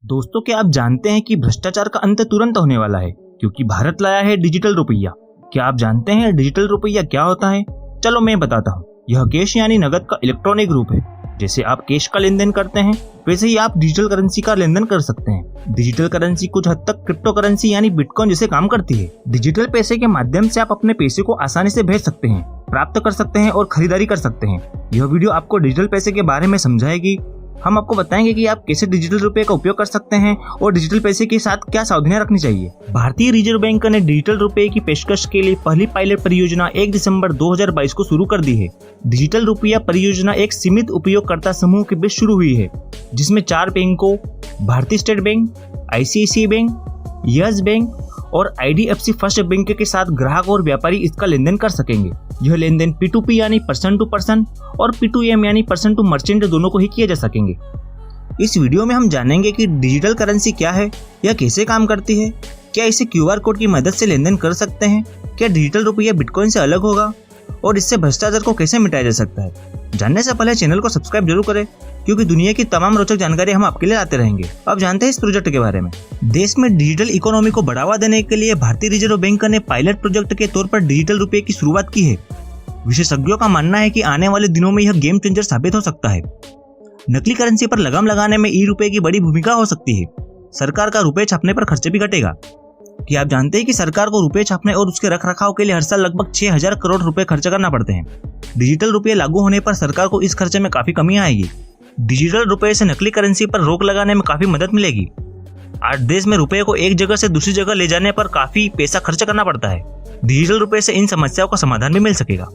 दोस्तों, क्या आप जानते हैं कि भ्रष्टाचार का अंत तुरंत होने वाला है क्योंकि भारत लाया है डिजिटल रुपया। क्या आप जानते हैं डिजिटल रुपया क्या होता है? चलो मैं बताता हूँ। यह कैश यानी नगद का इलेक्ट्रॉनिक रूप है। जैसे आप कैश का लेन देन करते हैं वैसे ही आप डिजिटल करेंसी का लेन देन कर सकते हैं। डिजिटल करेंसी कुछ हद तक क्रिप्टो करेंसी यानी बिटकॉइन जैसे काम करती है। डिजिटल पैसे के माध्यम से आप अपने पैसे को आसानी से भेज सकते हैं, प्राप्त कर सकते हैं और खरीदारी कर सकते हैं। यह वीडियो आपको डिजिटल पैसे के बारे में समझाएगी। हम आपको बताएंगे कि आप कैसे डिजिटल रुपए का उपयोग कर सकते हैं और डिजिटल पैसे के साथ क्या सावधानियां रखनी चाहिए। भारतीय रिजर्व बैंक ने डिजिटल रुपए की पेशकश के लिए पहली पायलट परियोजना 1 दिसंबर 2022 को शुरू कर दी है। डिजिटल रुपया परियोजना एक सीमित उपयोगकर्ता समूह के बीच शुरू हुई है, जिसमें 4 बैंकों भारतीय state bank, ICICI bank, yes bank और IDFC फर्स्ट बैंक के साथ ग्राहक और व्यापारी इसका लेन देन कर सकेंगे। यह लेन देन P2P यानी पर्सन टू पर्सन और P2M यानी पर्सन टू मर्चेंट दोनों को ही किया जा सकेंगे। इस वीडियो में हम जानेंगे कि डिजिटल करेंसी क्या है, यह कैसे काम करती है, क्या इसे QR कोड की मदद से लेन देन कर सकते हैं, क्या डिजिटल रुपया बिटकॉइन से अलग होगा और इससे भ्रष्टाचार को कैसे मिटाया जा सकता है। जानने से पहले चैनल को सब्सक्राइब जरूर करें क्योंकि दुनिया की तमाम रोचक जानकारी हम आपके लिए लाते रहेंगे। अब जानते हैं इस प्रोजेक्ट के बारे में। देश में डिजिटल इकोनॉमी को बढ़ावा देने के लिए भारतीय रिजर्व बैंक ने पायलट प्रोजेक्ट के तौर पर डिजिटल रुपये की शुरुआत की है। विशेषज्ञों का मानना है कि आने वाले दिनों में यह गेम चेंजर साबित हो सकता है। नकली करेंसी पर लगाम लगाने में ई-रुपये की बड़ी भूमिका हो सकती है। सरकार का रुपए छापने पर खर्च भी घटेगा। क्या आप जानते हैं कि सरकार को रुपए छापने और उसके रखरखाव के लिए हर साल लगभग 6000 करोड़ रुपए खर्च करना पड़ते हैं। डिजिटल रुपये लागू होने पर सरकार को इस खर्चे में काफी कमी आएगी। डिजिटल रुपये से नकली करेंसी पर रोक लगाने में काफी मदद मिलेगी। आज देश में रुपये को एक जगह से दूसरी जगह ले जाने पर काफी पैसा खर्च करना पड़ता है। डिजिटल रुपये से इन समस्याओं का समाधान भी मिल सकेगा।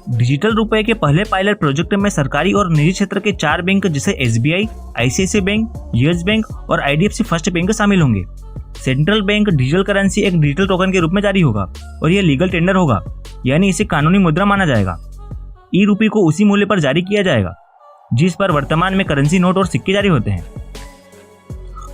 डिजिटल रुपये के पहले पायलट प्रोजेक्ट में सरकारी और निजी क्षेत्र के 4 बैंक जैसे SBI, ICICI bank, yes bank और IDFC फर्स्ट बैंक शामिल होंगे। सेंट्रल बैंक डिजिटल करेंसी एक डिजिटल टोकन के रूप में जारी होगा और यह लीगल टेंडर होगा, यानी इसे कानूनी मुद्रा माना जाएगा। ई-रुपये को उसी मूल्य पर जारी किया जाएगा जिस पर वर्तमान में करेंसी नोट और सिक्के जारी होते हैं।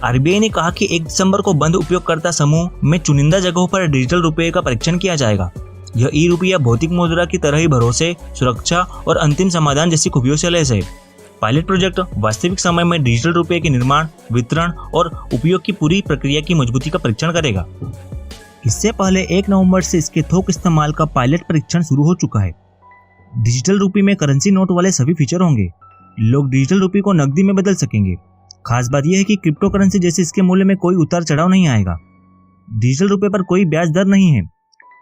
RBI ने कहा कि 1 दिसंबर को बंद उपयोगकर्ता समूह में चुनिंदा जगहों पर डिजिटल रुपये का परीक्षण किया जाएगा। यह ई-रुपया भौतिक मुद्रा की तरह ही भरोसे, सुरक्षा और अंतिम समाधान जैसी खूबियों से लैस है। पायलट प्रोजेक्ट वास्तविक समय में डिजिटल रुपये के निर्माण, वितरण और उपयोग की पूरी प्रक्रिया की मजबूती का परीक्षण करेगा। इससे पहले 1 नवंबर से इसके थोक इस्तेमाल का पायलट परीक्षण शुरू हो चुका है। डिजिटल रुपये में करेंसी नोट वाले सभी फीचर होंगे। लोग डिजिटल रुपये को नकदी में बदल सकेंगे। खास बात यह है कि क्रिप्टो करेंसी जैसे इसके मूल्य में कोई उतार चढ़ाव नहीं आएगा। डिजिटल रुपये पर कोई ब्याज दर नहीं है।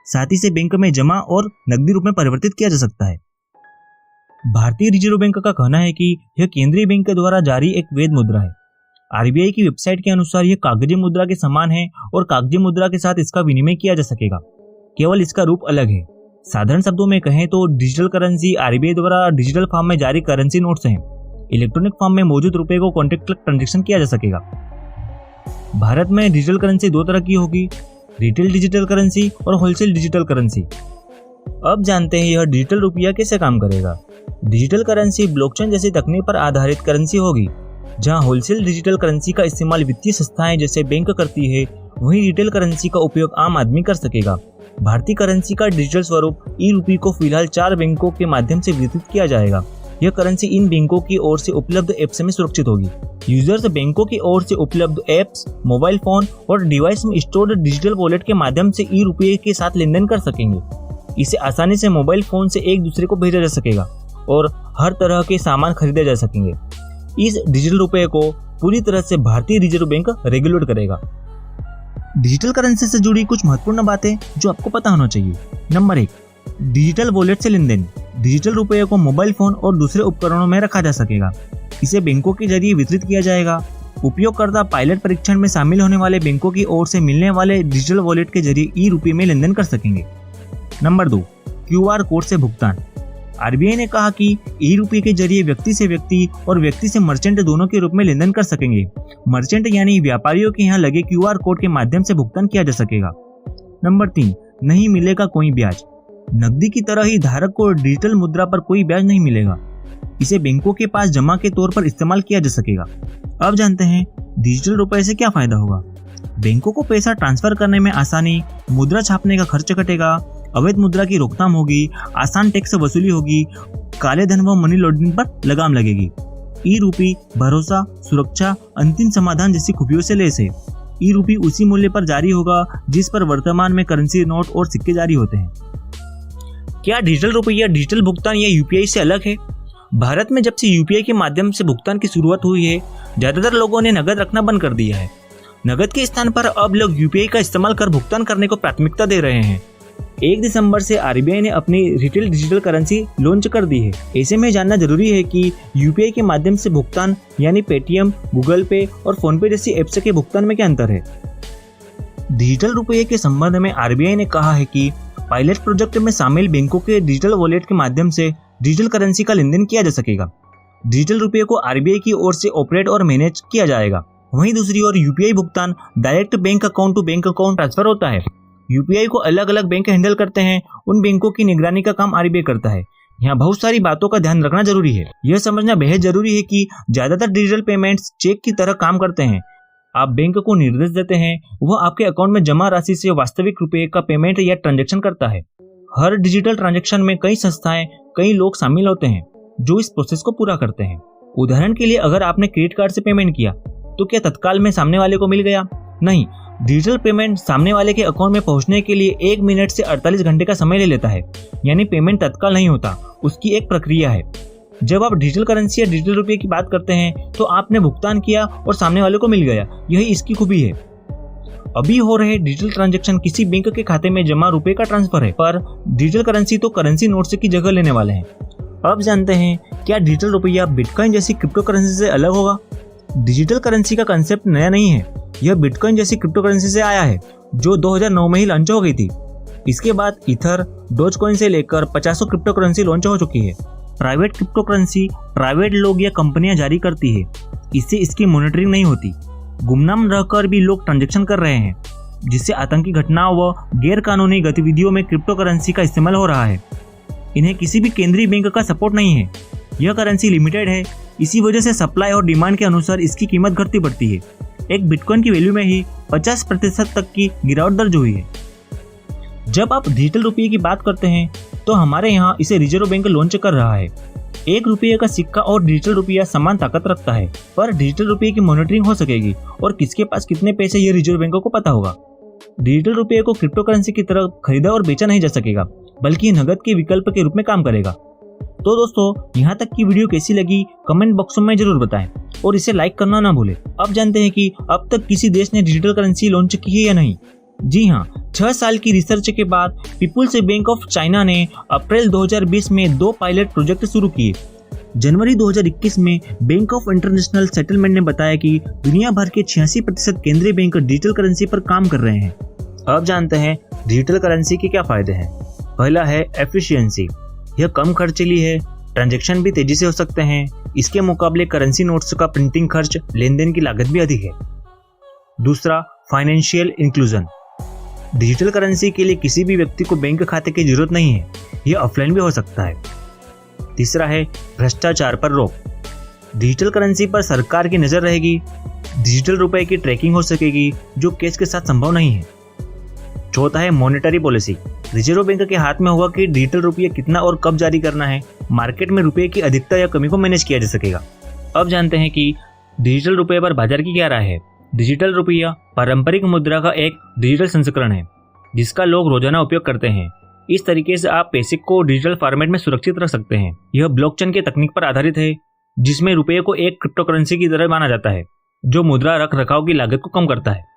साथ ही से बैंक में जमा और नकदी रूप में परिवर्तित किया जा सकता है। भारतीय रिजर्व बैंक का कहना है कि यह केंद्रीय बैंक के द्वारा जारी एक वैध मुद्रा है। RBI की वेबसाइट के अनुसार यह कागजी मुद्रा के समान है और कागजी मुद्रा के साथ इसका विनिमय किया जा सकेगा, केवल इसका रूप अलग है। साधारण शब्दों में कहें तो डिजिटल करेंसी RBI द्वारा डिजिटल फॉर्म में जारी करेंसी नोट्स हैं। इलेक्ट्रॉनिक फॉर्म में मौजूद रुपए को कॉन्टैक्टलेस ट्रांजैक्शन किया जा सकेगा। भारत में डिजिटल करेंसी 2 तरह की होगी, रिटेल डिजिटल करेंसी और होलसेल डिजिटल करेंसी। अब जानते हैं यह डिजिटल रुपया कैसे काम करेगा। डिजिटल करेंसी ब्लॉकचेन जैसी तकनीक पर आधारित करेंसी होगी। जहां होलसेल डिजिटल करेंसी का इस्तेमाल वित्तीय संस्थाएं जैसे बैंक करती है, वहीं रिटेल करेंसी का उपयोग आम आदमी कर सकेगा। भारतीय करेंसी का डिजिटल स्वरूप ई-रुपये को फिलहाल 4 बैंकों के माध्यम से वितरित किया जाएगा। यह करेंसी इन बैंकों की ओर से उपलब्ध ऐप्स में सुरक्षित होगी। यूजर्स बैंकों की ओर से उपलब्ध ऐप्स, मोबाइल फोन और डिवाइस में स्टोर्ड डिजिटल वॉलेट के माध्यम से ई-रुपये के साथ लेन देन कर सकेंगे। इसे आसानी से मोबाइल फोन से एक दूसरे को भेजा जा सकेगा और हर तरह के सामान खरीदे जा सकेंगे। इस डिजिटल रुपये को पूरी तरह से भारतीय रिजर्व बैंक रेगुलेट करेगा। डिजिटल करेंसी से जुड़ी कुछ महत्वपूर्ण बातें जो आपको पता होना चाहिए। नंबर 1, डिजिटल वॉलेट से लेन देन। डिजिटल रुपये को मोबाइल फोन और दूसरे उपकरणों में रखा जा सकेगा। इसे बैंकों के जरिए वितरित किया जाएगा। उपयोगकर्ता पायलट परीक्षण में शामिल होने वाले बैंकों की ओर से मिलने वाले डिजिटल वॉलेट के जरिए ई-रुपये में लेन देन कर सकेंगे। नंबर 2, QR कोड से भुगतान। RBI ने कहा कि ई-रुपये के जरिए व्यक्ति से व्यक्ति और व्यक्ति से मर्चेंट दोनों के रूप में लेन देन कर सकेंगे। मर्चेंट यानी व्यापारियों के यहाँ लगे QR कोड के माध्यम से भुगतान किया जा सकेगा। नंबर 3, नहीं मिलेगा कोई ब्याज। नकदी की तरह ही धारक को डिजिटल मुद्रा पर कोई ब्याज नहीं मिलेगा। इसे बैंकों के पास जमा के तौर पर इस्तेमाल किया जा सकेगा। अब जानते हैं डिजिटल रुपये से क्या फायदा होगा। बैंकों को पैसा ट्रांसफर करने में आसानी, मुद्रा छापने का खर्च घटेगा, अवैध मुद्रा की रोकथाम होगी, आसान टैक्स वसूली होगी, काले धन व मनी लॉन्ड्रिंग पर लगाम लगेगी। ई रूपी भरोसा, सुरक्षा, अंतिम समाधान जैसी खूबियों से लैस है। ई रूपी उसी मूल्य पर जारी होगा जिस पर वर्तमान में करेंसी नोट और सिक्के जारी होते हैं। क्या डिजिटल रुपया डिजिटल भुगतान या यूपीआई से अलग है? भारत में जब से यूपीआई के माध्यम से भुगतान की शुरुआत हुई है, ज्यादातर लोगों ने नकद रखना बंद कर दिया है। नकद के स्थान पर अब लोग यूपीआई का इस्तेमाल कर भुगतान करने को प्राथमिकता दे रहे हैं। 1 दिसंबर से आरबीआई ने अपनी रिटेल डिजिटल करेंसी लॉन्च कर दी है। ऐसे में जानना जरूरी है कि यूपीआई के माध्यम से भुगतान यानी पेटीएम, गूगल पे और फोन पे जैसी ऐप्स के भुगतान में क्या अंतर है। डिजिटल रुपये के संबंध में आरबीआई ने कहा है कि पायलट प्रोजेक्ट में शामिल बैंकों के डिजिटल वॉलेट के माध्यम से डिजिटल करेंसी का लेन देन किया जा सकेगा। डिजिटल रुपये को आरबीआई की ओर से ऑपरेट और मैनेज किया जाएगा। वहीं दूसरी ओर यूपीआई भुगतान direct bank account to bank account transfer होता है। यूपीआई को अलग अलग बैंक हैंडल करते हैं, उन बैंकों की निगरानी का काम आरबीआई करता है। यहाँ बहुत सारी बातों का ध्यान रखना जरूरी है। यह समझना बेहद जरूरी है कि ज्यादातर डिजिटल पेमेंट्स चेक की तरह काम करते हैं। आप बैंक को निर्देश देते हैं, वह आपके अकाउंट में जमा राशि से वास्तविक रुपए का पेमेंट या ट्रांजैक्शन करता है। हर डिजिटल ट्रांजैक्शन में कई संस्थाएं, कई लोग शामिल होते हैं जो इस प्रोसेस को पूरा करते हैं। उदाहरण के लिए अगर आपने क्रेडिट कार्ड से पेमेंट किया तो क्या तत्काल में सामने वाले को मिल गया? नहीं, डिजिटल पेमेंट सामने वाले के अकाउंट में पहुंचने के लिए 1 मिनट से 48 घंटे का समय ले लेता है। यानी पेमेंट तत्काल नहीं होता, उसकी एक प्रक्रिया है। जब आप डिजिटल करेंसी या डिजिटल रुपये की बात करते हैं तो आपने भुगतान किया और सामने वाले को मिल गया, यही इसकी खूबी है। अभी हो रहे डिजिटल ट्रांजैक्शन किसी बैंक के खाते में जमा रुपए का ट्रांसफर है, पर डिजिटल करेंसी तो करेंसी नोट्स की जगह लेने वाले हैं। अब जानते हैं क्या डिजिटल रुपया बिटकॉइन जैसी क्रिप्टो करेंसी से अलग होगा। डिजिटल करेंसी का कंसेप्ट नया नहीं है, यह बिटकॉइन जैसी क्रिप्टो करेंसी से आया है जो 2009 में ही लॉन्च हो गई थी। इसके बाद इथर, डोजकॉइन से लेकर 50 क्रिप्टो करेंसी लॉन्च हो चुकी है। प्राइवेट क्रिप्टो करेंसी प्राइवेट लोग या कंपनियां जारी करती है, इससे इसकी मॉनिटरिंग नहीं होती। गुमनाम रहकर भी लोग ट्रांजैक्शन कर रहे हैं, जिससे आतंकी घटनाओं व गैर कानूनी गतिविधियों में क्रिप्टो करेंसी का इस्तेमाल हो रहा है। इन्हें किसी भी केंद्रीय बैंक का सपोर्ट नहीं है। यह करेंसी लिमिटेड है, इसी वजह से सप्लाई और डिमांड के अनुसार इसकी कीमत घटती बढ़ती है। एक बिटकॉइन की वैल्यू में ही 50% तक की गिरावट दर्ज हुई है। जब आप डिजिटल रुपये की बात करते हैं तो हमारे यहाँ इसे रिजर्व बैंक लॉन्च कर रहा है। 1 रुपये का सिक्का और डिजिटल रुपया समान ताकत रखता है, पर डिजिटल रुपये की मॉनिटरिंग हो सकेगी और किसके पास कितने पैसे ये रिजर्व बैंक को पता होगा। डिजिटल रुपये को क्रिप्टो करेंसी की तरह खरीदा और बेचा नहीं जा सकेगा, बल्कि नगद के विकल्प के रूप में काम करेगा। तो दोस्तों, यहाँ तक की वीडियो कैसी लगी कमेंट बॉक्स में जरूर बताएं और इसे लाइक करना ना भूलें। अब जानते हैं कि अब तक किसी देश ने डिजिटल करेंसी लॉन्च की है या नहीं। जी हाँ, 6 साल की रिसर्च के बाद पीपुल्स बैंक ऑफ चाइना ने अप्रैल 2020 में 2 पायलट प्रोजेक्ट शुरू किए। जनवरी 2021 में बैंक ऑफ इंटरनेशनल सेटलमेंट ने बताया कि दुनिया भर के 86% केंद्रीय बैंक डिजिटल करेंसी पर काम कर रहे हैं। अब जानते हैं डिजिटल करेंसी के क्या फायदे हैं। पहला है एफिशिएंसी, यह कम खर्चीली है, ट्रांजैक्शन भी तेजी से हो सकते हैं। इसके मुकाबले करेंसी नोट्स का प्रिंटिंग खर्च, लेन देन की लागत भी अधिक है। दूसरा, फाइनेंशियल इंक्लूजन, डिजिटल करेंसी के लिए किसी भी व्यक्ति को बैंक खाते की जरूरत नहीं है, यह ऑफलाइन भी हो सकता है। तीसरा है भ्रष्टाचार पर रोक, डिजिटल करेंसी पर सरकार की नजर रहेगी, डिजिटल रुपए की ट्रैकिंग हो सकेगी जो कैश के साथ संभव नहीं है। चौथा है मॉनेटरी पॉलिसी, रिजर्व बैंक के हाथ में होगा कि डिजिटल रुपये कितना और कब जारी करना है। मार्केट में रुपये की अधिकता या कमी को मैनेज किया जा सकेगा। अब जानते हैं कि डिजिटल रुपये पर बाजार की क्या राय है। डिजिटल रुपया पारंपरिक मुद्रा का एक डिजिटल संस्करण है जिसका लोग रोजाना उपयोग करते हैं। इस तरीके से आप पैसे को डिजिटल फॉर्मेट में सुरक्षित रख सकते हैं। यह ब्लॉकचेन के तकनीक पर आधारित है जिसमें रुपये को एक क्रिप्टो करेंसी की तरह माना जाता है जो मुद्रा रख रखाव की लागत को कम करता है।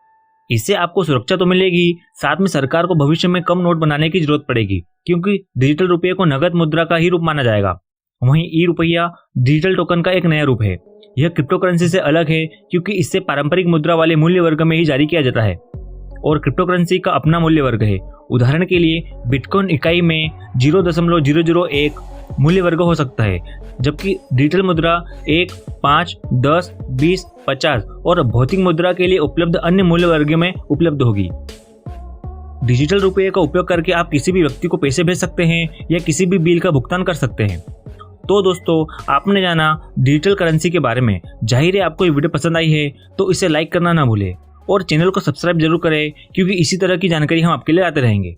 इससे आपको सुरक्षा तो मिलेगी, साथ में सरकार को भविष्य में कम नोट बनाने की जरूरत पड़ेगी क्योंकि डिजिटल रुपये को नगद मुद्रा का ही रूप माना जाएगा। वहीं ई रुपया डिजिटल टोकन का एक नया रूप है। यह क्रिप्टो करेंसी से अलग है क्योंकि इससे पारंपरिक मुद्रा वाले मूल्य वर्ग में ही जारी किया जाता है और क्रिप्टो करेंसी का अपना मूल्य वर्ग है। उदाहरण के लिए बिटकॉइन इकाई में 0.001 मूल्य वर्ग हो सकता है, जबकि डिजिटल मुद्रा 1, 5, 10, 20, 50 और भौतिक मुद्रा के लिए उपलब्ध अन्य मूल्य वर्ग में उपलब्ध होगी। डिजिटल रुपये का उपयोग करके आप किसी भी व्यक्ति को पैसे भेज सकते हैं या किसी भी बिल का भुगतान कर सकते हैं। तो दोस्तों, आपने जाना डिजिटल करेंसी के बारे में। जाहिर है आपको ये वीडियो पसंद आई है तो इसे लाइक करना ना भूलें और चैनल को सब्सक्राइब जरूर करें क्योंकि इसी तरह की जानकारी हम आपके लिए लाते रहेंगे।